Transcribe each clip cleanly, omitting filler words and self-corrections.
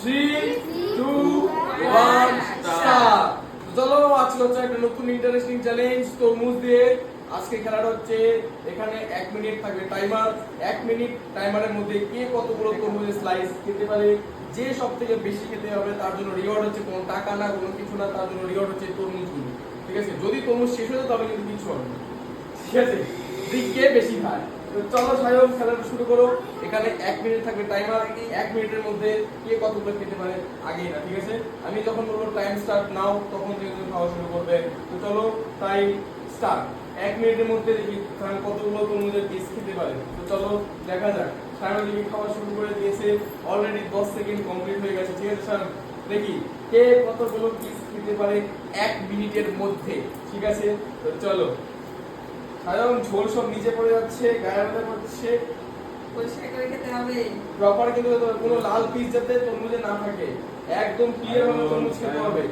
3, 2, 1 start. চলো আজকে হচ্ছে একটা নতুন ইন্টারেস্টিং চ্যালেঞ্জ তরমুজ দিয়ে। আজকে খেলাটা হচ্ছে এখানে 1 মিনিট থাকবে টাইমার। 1 মিনিট টাইমারের মধ্যে কে কতগুলো তরমুজের স্লাইস খেতে পারে, যে সবথেকে বেশি খেতে হবে তার জন্য রিওয়ার্ড হচ্ছে কোনো টাকা না, কোনো কিছু না, তার জন্য রিওয়ার্ড হচ্ছে তরমুজগুলো। ঠিক আছে, যদি তরমুজ শেষ হয়ে যায় তবে কিন্তু কিছু হবে না। ঠিক আছে, কে বেশি খায়। তো চলো সায়ন খেলাটা শুরু করো। এখানে 1 মিনিট থাকবে টাইমার। 1 মিনিটের মধ্যে কে কতগুলো খেতে পারে আগেই না। ঠিক আছে, আমি যখন বলবো টাইম স্টার্ট নাও তখন থেকে তুমি খাওয়া শুরু করবে। তো চলো টাইম স্টার্ট। 1 মিনিটের মধ্যে দেখি সায়ন কতগুলো তরমুজের পিস খেতে পারে। তো চলো দেখা যাক। সায়ন দেখি খাওয়া শুরু করে দিয়েছে, অলরেডি 10 সেকেন্ড কমপ্লিট হয়ে গেছে। ঠিক আছে সায়ন, দেখি কে কতগুলো পিস খেতে পারে 1 মিনিটের মধ্যে। ঠিক আছে, তো চলো। সায়ন ঝোল সব নিচে পড়ে যাচ্ছে, গায়ের মধ্যে পড়ছে, পরিষ্কার করে খেতে হবে। প্রপার কিন্তু কোনো লাল পিস যাতে তরমুজে না থাকে, একদম ক্লিয়ার ভাবে তরমুজ খেতে হবে।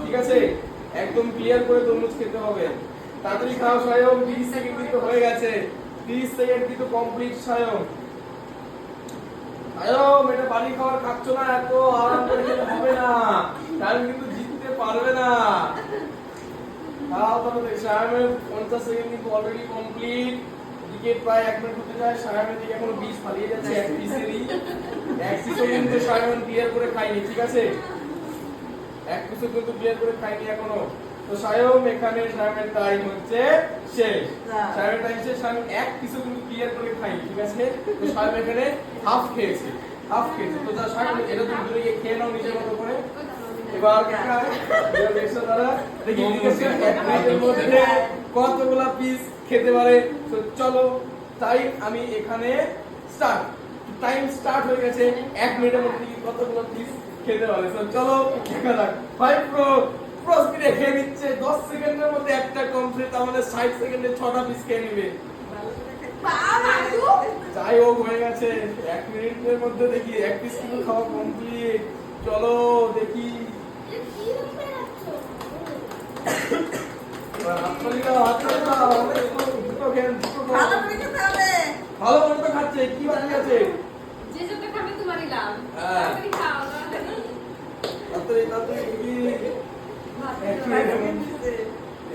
ঠিক আছে, একদম ক্লিয়ার করে তরমুজ খেতে হবে। তাড়াতাড়ি খাও সায়ন, 30 সেকেন্ড কিন্তু হয়ে গেছে। 30 সেকেন্ড কিন্তু কমপ্লিট সায়ন। সায়ন এটা বাড়ি খাবার খাচ্ছ না, এত আরাম করে খেতে হবে না, সায়ন কিন্তু জিততে পারবে না। তাহলে সায়নের 50 সেকেন্ড কিন্তু অলরেডি কমপ্লিট। উইকেট প্রায় 1 মিনিট হতে যায়, সায়নের দিকে এখনো 20 ফালিয়ে যাচ্ছে এক পিসেরই। এক পিসও কিন্তু সায়ন ক্লিয়ার করে খায়নি। ঠিক আছে, এক পিসও কিন্তু ক্লিয়ার করে খায়নি এখনো। তো সায়ন এখানে সায়নের টাইম হচ্ছে শেষ। সায়নের টাইম শেষ, সায়ন এক পিসও কিন্তু ক্লিয়ার করে খায়নি। ঠিক আছে, তো সায়ন এখানে হাফ খেয়েছে, হাফ খেয়েছে। তো যা সায়ন এটা তুমি দূরে গিয়ে খেয়ে নাও নিজের মতো করে। এবার দেখি কতগুলা পিস খেতে পারে। তো চলো টাইম আমি এখানে স্টার্ট। টাইম স্টার্ট হয়ে গেছে। 1 মিনিটের মধ্যে কতগুলো পিস খেতে পারে। তো চলো দেখা যাক। 5 প্রো স্পিডে খেয়ে নিচ্ছে। 10 সেকেন্ডের মধ্যে একটা কমপ্লিট, আমাদের 60 সেকেন্ডে 6টা পিস খেয়ে নেবে। যাই হোক হয়ে গেছে। 1 মিনিটের মধ্যে দেখি 1 পিস কিন্তু খাওয়া কমপ্লিট। চলো দেখি ভালো মনে তো খাচ্ছে, কি বাকি আছে? যে যত খাবে তোমারই লাভ। হ্যাঁ। তাড়াতাড়ি খাও।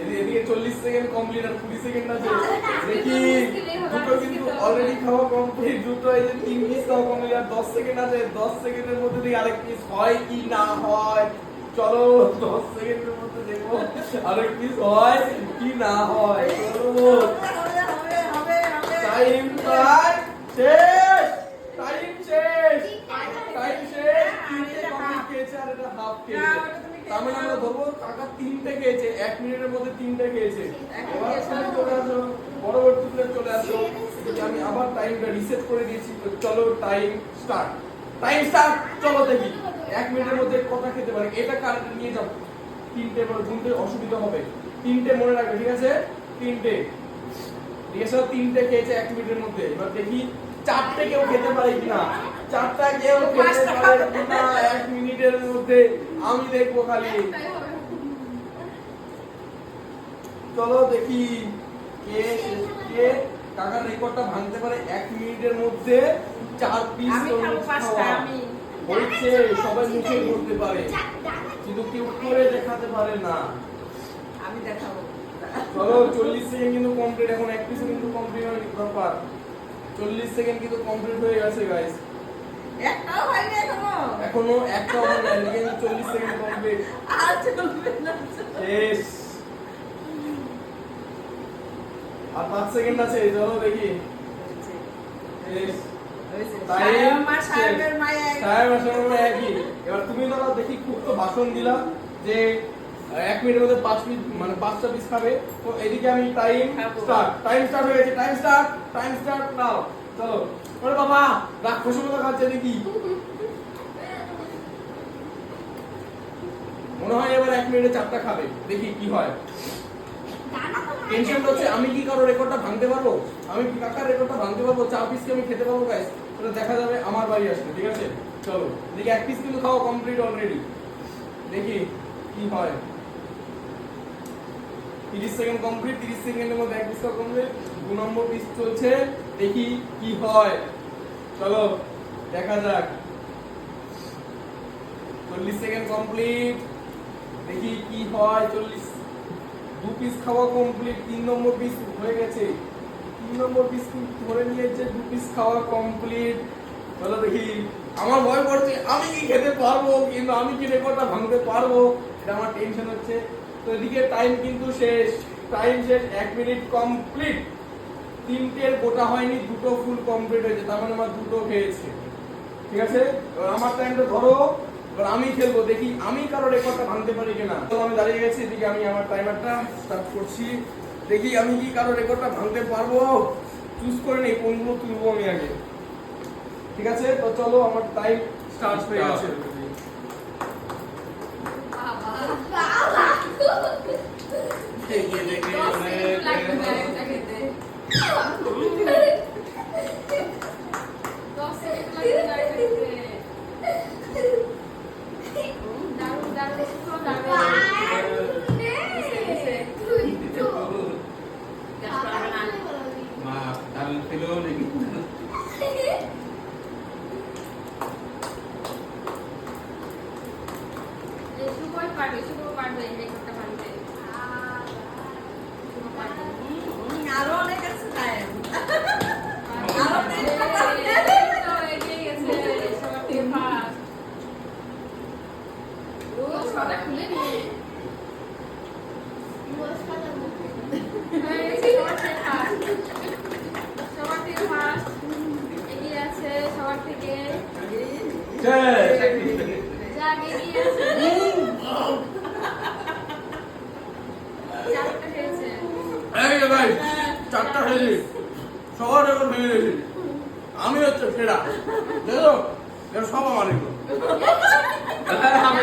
এদিকে 40 সেকেন্ড কমপ্লিট আর 20 সেকেন্ড আছে। দেখি দুটো কিন্তু অলরেডি খাওয়া কমপ্লিট, দুটো এই যে 3 পিস খাওয়া কমপ্লিট আর 10 সেকেন্ড আছে। 10 সেকেন্ডের মধ্যে দেখি আরেক পিস হয় কি না হয়। চলো 10 সেকেন্ডের মধ্যে দেখো আরেক পিস হয় কি না হয়। চলো টাইম শেষ, টাইম শেষ, টাইম শেষ। 3টে কমপ্লিট খেয়েছে আর এটা হাফ খেয়েছে। তার মানে আমরা ধরবো কাকা 3টে খেয়েছে, 1 মিনিটের মধ্যে 3টে খেয়েছে। এবার চলে আসো, পরবর্তী প্লেয়ার চলে আসো। আমি আবার টাইমটা রিসেট করে দিয়েছি। তো চলো টাইম স্টার্ট, টাইম স্টার্ট। চলো দেখি 1 মিনিটের মধ্যে কটা খেতে পারে। এটা কারেন্ট নিয়ে যাও, 3টে বড় গুনতে অসুবিধা হবে। 3টে মনে রাখবে। ঠিক আছে, 3টে। ঠিক আছে, 3টে খেয়েছে 1 মিনিটের মধ্যে। এবার দেখি 4টে কেউ খেতে পারে কিনা। 4টা কেউ খেতে পারে কিনা 1 মিনিটের মধ্যে, আমি দেখবো খালি। চলো দেখি কে কে কাকার রেকর্ডটা ভাঙতে পারে 1 মিনিটের মধ্যে 4 পিস। আমি খাবো 5টা। আমি হচ্ছে সবাই মুখে বলতে পারে কিন্তু কেউ করে দেখাতে পারে না। আমি দেখাবো। চলো 40 সেকেন্ড কিন্তু কমপ্লিট। এখন 1 পিস কিন্তু কমপ্লিট হয়নি প্রপার। 40 সেকেন্ড কিন্তু কমপ্লিট হয়ে গেছে গাইস। একটাও হয়নি এখনো। এখনো একটাও হয়নি, লেকিন 40 সেকেন্ড কমপ্লিট। আর চলবে না। শেষ। আর 5 সেকেন্ড আছে। চলো দেখি। শেষ। সায়ন আর সায়নের মায়া একই। এবার তুমি ধরো দেখি, খুব তো ভাষণ দিলা যে 1 মিনিটের মধ্যে 5 পিস মানে 5টা পিস খাবে। তো এদিকে আমি টাইম স্টার্ট, টাইম স্টার্ট হয়ে গেছে। Time start, time start now. চলো। ওরে বাবা রাক্ষসের মতো খাচ্ছে দেখি। মনে হয় এবার 1 মিনিটে 4টা খাবে। দেখি কি হয়। টেনশন হচ্ছে আমি কি কারো রেকর্ডটা ভাঙতে পারবো, আমি কি কাকার রেকর্ডটা ভাঙতে পারবো, 4 পিস কি আমি খেতে পারবো গাইস। এটা দেখা যাবে আমার বাড়ি আসলে। ঠিক আছে, চলো দেখি 1 পিস কিন্তু খাওয়া কমপ্লিট অলরেডি। দেখি কি হয়। 30 সেকেন্ড কমপ্লিট। 30 সেকেন্ডের মধ্যে 1 পিস খাওয়া কমপ্লিট। 2 নম্বর পিস চলছে, দেখি কি হয়। চলো দেখা যাক। 40 সেকেন্ড কমপ্লিট। দেখি কি হয়। 40 2 পিস খাওয়া কমপ্লিট। 3 নম্বর পিস হয়ে গেছে। 3 নম্বর পিস ধরে নিয়েছে। 2 পিস খাওয়া কমপ্লিট। চলো দেখি। আমার ভয় করছে আমি কি খেতে পারবো, কিন্তু আমি কি রেকর্ডটা ভাঙতে পারবো, এটা আমার টেনশন হচ্ছে। তো এদিকে টাইম কিন্তু শেষ। টাইম শেষ। 1 মিনিট কমপ্লিট। 3টের গোটা হয়নি, 2টো ফুল কমপ্লিট হয়েছে, তার মানে আমার 2টো খেয়েছে। ঠিক আছে, এবার আমার টাইমটা ধরো। এবার আমি খেলবো, দেখি আমি কারো রেকর্ডটা ভাঙতে পারি কিনা। তো আমি দাঁড়িয়ে গেছি, এদিকে আমি আমার টাইমারটা স্টার্ট করছি। দেখি আমি কি কারো রেকর্ডটা ভাঙতে পারবো। চুজ করে নেই কোনগুলো তুলবো আমি আগে। ঠিক আছে, তো চলো আমার টাইম স্টার্ট হয়ে গেছে। দেখি দেখি মা ডাল খেলো নাকি? আরো অনেক আছে টাইম। সবার থেকে শেষ। যা এগিয়ে আছে চারটা খেয়েছে। এই যে ভাই 4টা খেয়েছি, সবার রেকর্ড ভেঙে গেছি। আমি হচ্ছে সেরা, দেখো এটা সব আমার এগুলো। আমি